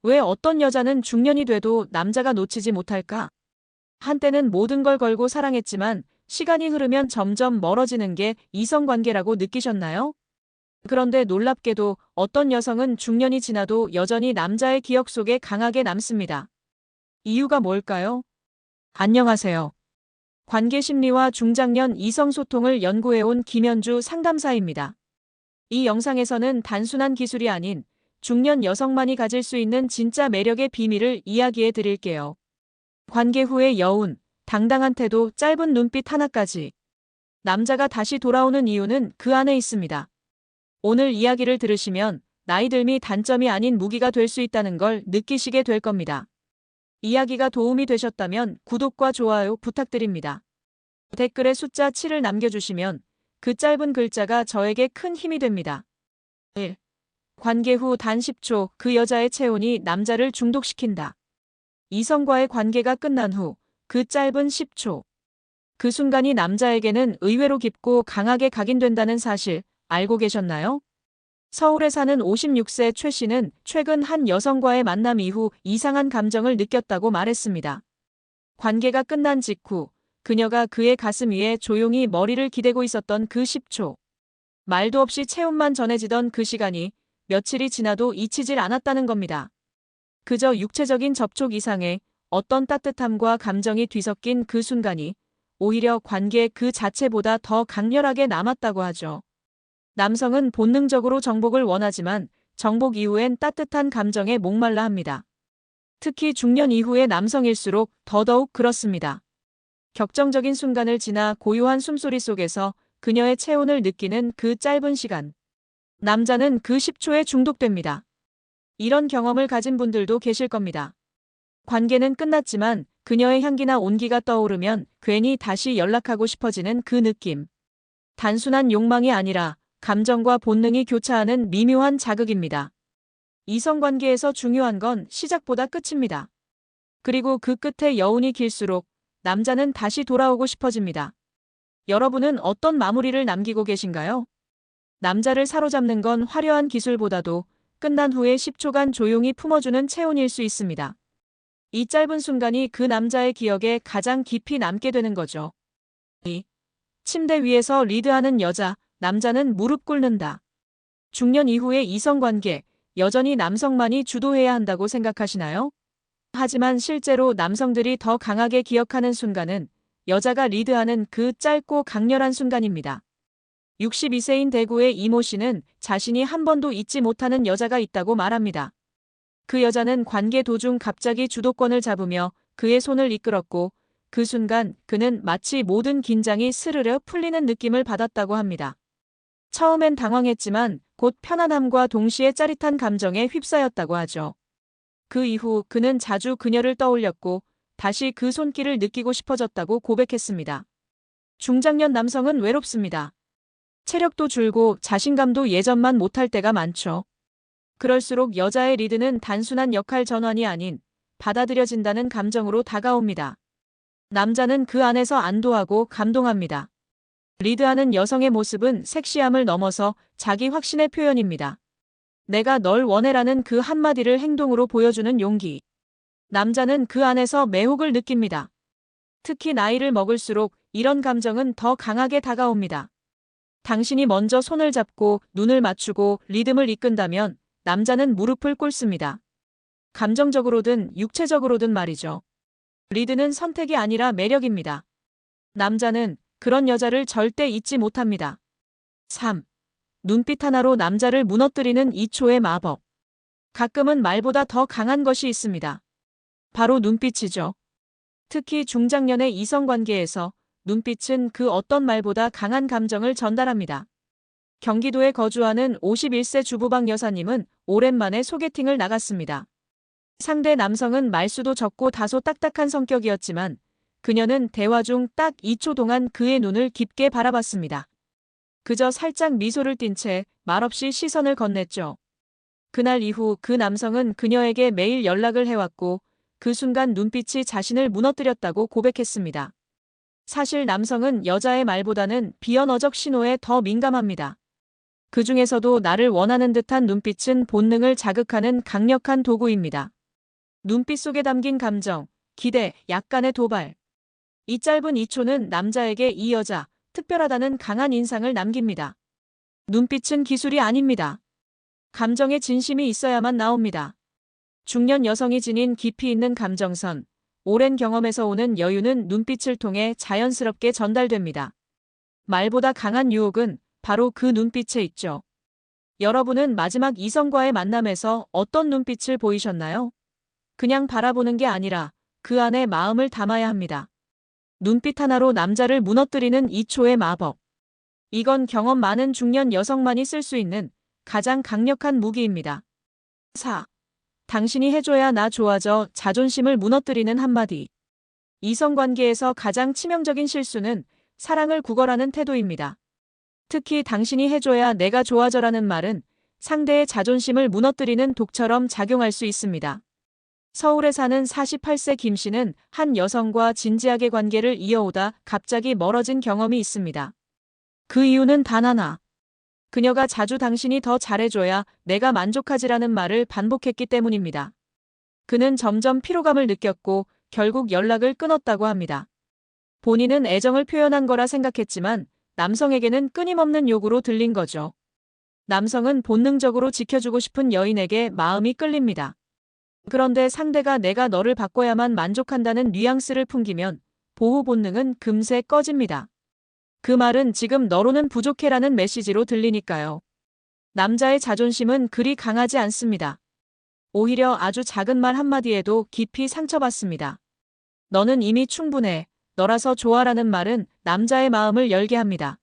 왜 어떤 여자는 중년이 돼도 남자가 놓치지 못할까? 한때는 모든 걸 걸고 사랑했지만 시간이 흐르면 점점 멀어지는 게 이성관계라고 느끼셨나요? 그런데 놀랍게도 어떤 여성은 중년이 지나도 여전히 남자의 기억 속에 강하게 남습니다. 이유가 뭘까요? 안녕하세요. 관계심리와 중장년 이성소통을 연구해온 김현주 상담사입니다. 이 영상에서는 단순한 기술이 아닌 중년 여성만이 가질 수 있는 진짜 매력의 비밀을 이야기해 드릴게요. 관계 후의 여운, 당당한 태도, 짧은 눈빛 하나까지. 남자가 다시 돌아오는 이유는 그 안에 있습니다. 오늘 이야기를 들으시면 나이 듦이 단점이 아닌 무기가 될 수 있다는 걸 느끼시게 될 겁니다. 이야기가 도움이 되셨다면 구독과 좋아요 부탁드립니다. 댓글에 숫자 7을 남겨주시면 그 짧은 글자가 저에게 큰 힘이 됩니다. 1. 관계 후 단 10초 그 여자의 체온이 남자를 중독시킨다. 이성과의 관계가 끝난 후 그 짧은 10초. 그 순간이 남자에게는 의외로 깊고 강하게 각인된다는 사실 알고 계셨나요? 서울에 사는 56세 최 씨는 최근 한 여성과의 만남 이후 이상한 감정을 느꼈다고 말했습니다. 관계가 끝난 직후 그녀가 그의 가슴 위에 조용히 머리를 기대고 있었던 그 10초. 말도 없이 체온만 전해지던 그 시간이 며칠이 지나도 잊히질 않았다는 겁니다. 그저 육체적인 접촉 이상의 어떤 따뜻함과 감정이 뒤섞인 그 순간이 오히려 관계 그 자체보다 더 강렬하게 남았다고 하죠. 남성은 본능적으로 정복을 원하지만 정복 이후엔 따뜻한 감정에 목말라 합니다. 특히 중년 이후의 남성일수록 더더욱 그렇습니다. 격정적인 순간을 지나 고요한 숨소리 속에서 그녀의 체온을 느끼는 그 짧은 시간. 남자는 그 10초에 중독됩니다. 이런 경험을 가진 분들도 계실 겁니다. 관계는 끝났지만 그녀의 향기나 온기가 떠오르면 괜히 다시 연락하고 싶어지는 그 느낌. 단순한 욕망이 아니라 감정과 본능이 교차하는 미묘한 자극입니다. 이성관계에서 중요한 건 시작보다 끝입니다. 그리고 그 끝에 여운이 길수록 남자는 다시 돌아오고 싶어집니다. 여러분은 어떤 마무리를 남기고 계신가요? 남자를 사로잡는 건 화려한 기술보다도 끝난 후에 10초간 조용히 품어주는 체온일 수 있습니다. 이 짧은 순간이 그 남자의 기억에 가장 깊이 남게 되는 거죠. 2. 침대 위에서 리드하는 여자, 남자는 무릎 꿇는다. 중년 이후의 이성관계, 여전히 남성만이 주도해야 한다고 생각하시나요? 하지만 실제로 남성들이 더 강하게 기억하는 순간은 여자가 리드하는 그 짧고 강렬한 순간입니다. 62세인 대구의 이모 씨는 자신이 한 번도 잊지 못하는 여자가 있다고 말합니다. 그 여자는 관계 도중 갑자기 주도권을 잡으며 그의 손을 이끌었고 그 순간 그는 마치 모든 긴장이 스르르 풀리는 느낌을 받았다고 합니다. 처음엔 당황했지만 곧 편안함과 동시에 짜릿한 감정에 휩싸였다고 하죠. 그 이후 그는 자주 그녀를 떠올렸고 다시 그 손길을 느끼고 싶어졌다고 고백했습니다. 중장년 남성은 외롭습니다. 체력도 줄고 자신감도 예전만 못할 때가 많죠. 그럴수록 여자의 리드는 단순한 역할 전환이 아닌 받아들여진다는 감정으로 다가옵니다. 남자는 그 안에서 안도하고 감동합니다. 리드하는 여성의 모습은 섹시함을 넘어서 자기 확신의 표현입니다. 내가 널 원해라는 그 한마디를 행동으로 보여주는 용기. 남자는 그 안에서 매혹을 느낍니다. 특히 나이를 먹을수록 이런 감정은 더 강하게 다가옵니다. 당신이 먼저 손을 잡고 눈을 맞추고 리듬을 이끈다면 남자는 무릎을 꿇습니다. 감정적으로든 육체적으로든 말이죠. 리드는 선택이 아니라 매력입니다. 남자는 그런 여자를 절대 잊지 못합니다. 3. 눈빛 하나로 남자를 무너뜨리는 2초의 마법. 가끔은 말보다 더 강한 것이 있습니다. 바로 눈빛이죠. 특히 중장년의 이성관계에서 눈빛은 그 어떤 말보다 강한 감정을 전달합니다. 경기도에 거주하는 51세 주부박 여사님은 오랜만에 소개팅을 나갔습니다. 상대 남성은 말수도 적고 다소 딱딱한 성격이었지만 그녀는 대화 중 딱 2초 동안 그의 눈을 깊게 바라봤습니다. 그저 살짝 미소를 띤 채 말없이 시선을 건넸죠. 그날 이후 그 남성은 그녀에게 매일 연락을 해왔고 그 순간 눈빛이 자신을 무너뜨렸다고 고백했습니다. 사실 남성은 여자의 말보다는 비언어적 신호에 더 민감합니다. 그 중에서도 나를 원하는 듯한 눈빛은 본능을 자극하는 강력한 도구입니다. 눈빛 속에 담긴 감정, 기대, 약간의 도발. 이 짧은 2초는 남자에게 이 여자, 특별하다는 강한 인상을 남깁니다. 눈빛은 기술이 아닙니다. 감정의 진심이 있어야만 나옵니다. 중년 여성이 지닌 깊이 있는 감정선, 오랜 경험에서 오는 여유는 눈빛을 통해 자연스럽게 전달됩니다. 말보다 강한 유혹은 바로 그 눈빛에 있죠. 여러분은 마지막 이성과의 만남에서 어떤 눈빛을 보이셨나요? 그냥 바라보는 게 아니라 그 안에 마음을 담아야 합니다. 눈빛 하나로 남자를 무너뜨리는 2초의 마법. 이건 경험 많은 중년 여성만이 쓸 수 있는 가장 강력한 무기입니다. 4. 당신이 해줘야 나 좋아져 자존심을 무너뜨리는 한마디. 이성관계에서 가장 치명적인 실수는 사랑을 구걸하는 태도입니다. 특히 당신이 해줘야 내가 좋아져라는 말은 상대의 자존심을 무너뜨리는 독처럼 작용할 수 있습니다. 서울에 사는 48세 김 씨는 한 여성과 진지하게 관계를 이어오다 갑자기 멀어진 경험이 있습니다. 그 이유는 단 하나. 그녀가 자주 당신이 더 잘해줘야 내가 만족하지라는 말을 반복했기 때문입니다. 그는 점점 피로감을 느꼈고 결국 연락을 끊었다고 합니다. 본인은 애정을 표현한 거라 생각했지만 남성에게는 끊임없는 요구로 들린 거죠. 남성은 본능적으로 지켜주고 싶은 여인에게 마음이 끌립니다. 그런데 상대가 내가 너를 바꿔야만 만족한다는 뉘앙스를 풍기면 보호 본능은 금세 꺼집니다. 그 말은 지금 너로는 부족해라는 메시지로 들리니까요. 남자의 자존심은 그리 강하지 않습니다. 오히려 아주 작은 말 한마디에도 깊이 상처받습니다. 너는 이미 충분해. 너라서 좋아라는 말은 남자의 마음을 열게 합니다.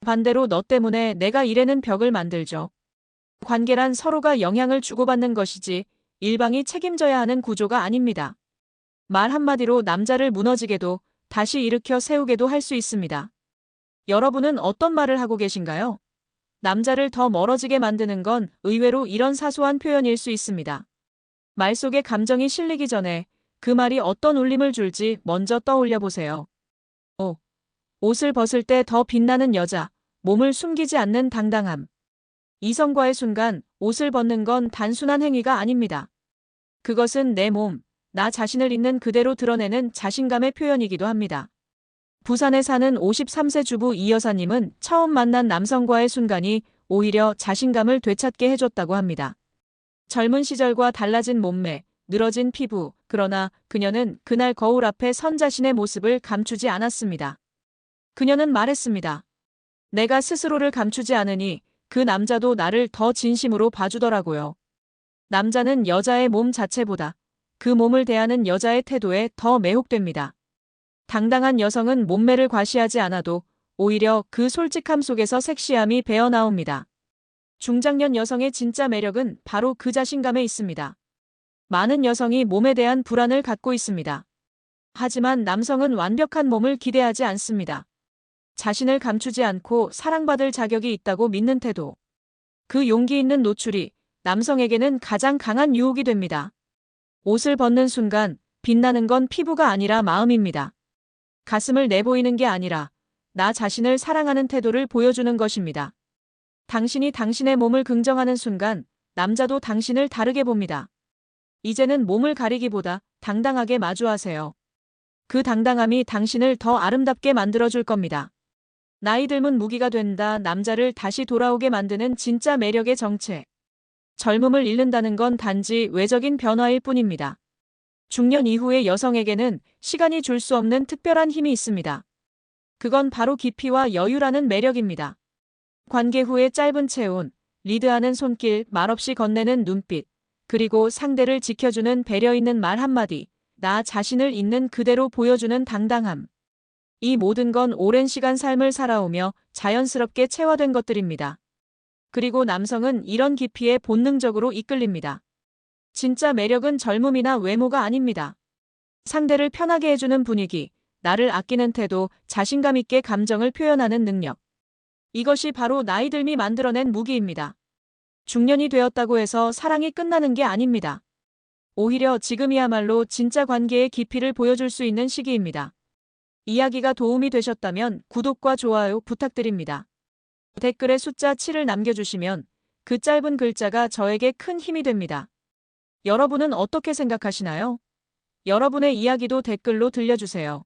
반대로 너 때문에 내가 이래는 벽을 만들죠. 관계란 서로가 영향을 주고받는 것이지 일방이 책임져야 하는 구조가 아닙니다. 말 한마디로 남자를 무너지게도 다시 일으켜 세우게도 할 수 있습니다. 여러분은 어떤 말을 하고 계신가요? 남자를 더 멀어지게 만드는 건 의외로 이런 사소한 표현일 수 있습니다. 말 속에 감정이 실리기 전에 그 말이 어떤 울림을 줄지 먼저 떠올려 보세요. 5. 옷을 벗을 때 더 빛나는 여자, 몸을 숨기지 않는 당당함. 이성과의 순간 옷을 벗는 건 단순한 행위가 아닙니다. 그것은 내 몸, 나 자신을 있는 그대로 드러내는 자신감의 표현이기도 합니다. 부산에 사는 53세 주부 이 여사님은 처음 만난 남성과의 순간이 오히려 자신감을 되찾게 해줬다고 합니다. 젊은 시절과 달라진 몸매, 늘어진 피부, 그러나 그녀는 그날 거울 앞에 선 자신의 모습을 감추지 않았습니다. 그녀는 말했습니다. 내가 스스로를 감추지 않으니 그 남자도 나를 더 진심으로 봐주더라고요. 남자는 여자의 몸 자체보다 그 몸을 대하는 여자의 태도에 더 매혹됩니다. 당당한 여성은 몸매를 과시하지 않아도 오히려 그 솔직함 속에서 섹시함이 배어나옵니다. 중장년 여성의 진짜 매력은 바로 그 자신감에 있습니다. 많은 여성이 몸에 대한 불안을 갖고 있습니다. 하지만 남성은 완벽한 몸을 기대하지 않습니다. 자신을 감추지 않고 사랑받을 자격이 있다고 믿는 태도. 그 용기 있는 노출이 남성에게는 가장 강한 유혹이 됩니다. 옷을 벗는 순간 빛나는 건 피부가 아니라 마음입니다. 가슴을 내보이는 게 아니라 나 자신을 사랑하는 태도를 보여주는 것입니다. 당신이 당신의 몸을 긍정하는 순간 남자도 당신을 다르게 봅니다. 이제는 몸을 가리기보다 당당하게 마주하세요. 그 당당함이 당신을 더 아름답게 만들어줄 겁니다. 나이 들면 무기가 된다. 남자를 다시 돌아오게 만드는 진짜 매력의 정체. 젊음을 잃는다는 건 단지 외적인 변화일 뿐입니다. 중년 이후의 여성에게는 시간이 줄 수 없는 특별한 힘이 있습니다. 그건 바로 깊이와 여유라는 매력입니다. 관계 후의 짧은 체온, 리드하는 손길, 말없이 건네는 눈빛, 그리고 상대를 지켜주는 배려 있는 말 한마디, 나 자신을 있는 그대로 보여주는 당당함. 이 모든 건 오랜 시간 삶을 살아오며 자연스럽게 체화된 것들입니다. 그리고 남성은 이런 깊이에 본능적으로 이끌립니다. 진짜 매력은 젊음이나 외모가 아닙니다. 상대를 편하게 해주는 분위기, 나를 아끼는 태도, 자신감 있게 감정을 표현하는 능력. 이것이 바로 나이 듦이 만들어낸 무기입니다. 중년이 되었다고 해서 사랑이 끝나는 게 아닙니다. 오히려 지금이야말로 진짜 관계의 깊이를 보여줄 수 있는 시기입니다. 이야기가 도움이 되셨다면 구독과 좋아요 부탁드립니다. 댓글에 숫자 7을 남겨주시면 그 짧은 글자가 저에게 큰 힘이 됩니다. 여러분은 어떻게 생각하시나요? 여러분의 이야기도 댓글로 들려주세요.